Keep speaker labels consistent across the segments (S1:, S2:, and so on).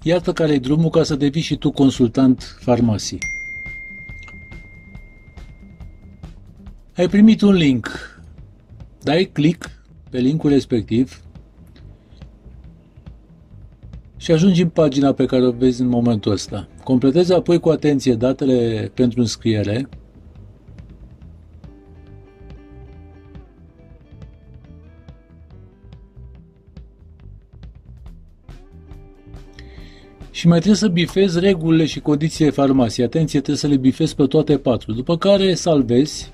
S1: Iată care e drumul ca să devii și tu consultant farmacii. Ai primit un link. Dai click pe linkul respectiv și ajungi în pagina pe care o vezi în momentul ăsta. Completezi apoi cu atenție datele pentru înscriere. Și mai trebuie să bifezi regulile și condițiile farmaciei. Atenție, trebuie să le bifezi pe toate 4. După care salvezi.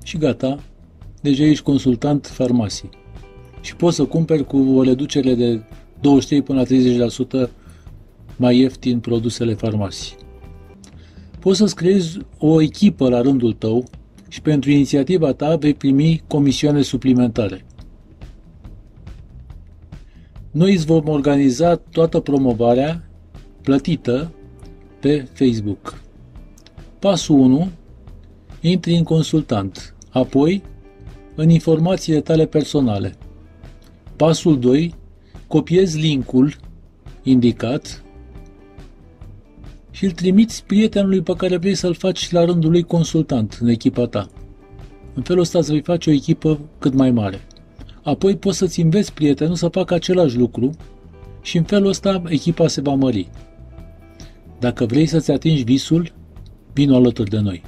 S1: Și gata, deja ești consultant farmacii. Și poți să cumperi cu o reducere de 23 până la 30% mai ieftin produsele farmacii. Poți să-ți creezi o echipă la rândul tău și pentru inițiativa ta vei primi comisioane suplimentare. Noi îți vom organiza toată promovarea plătită pe Facebook. Pasul 1. Intri în consultant, apoi în informațiile tale personale. Pasul 2. Copiezi linkul indicat și îl trimiți prietenului pe care vrei să-l faci la rândul lui consultant în echipa ta. În felul ăsta îți vei face o echipă cât mai mare. Apoi poți să-ți înveți prietenul să facă același lucru și în felul ăsta echipa se va mări. Dacă vrei să-ți atingi visul, vino alături de noi.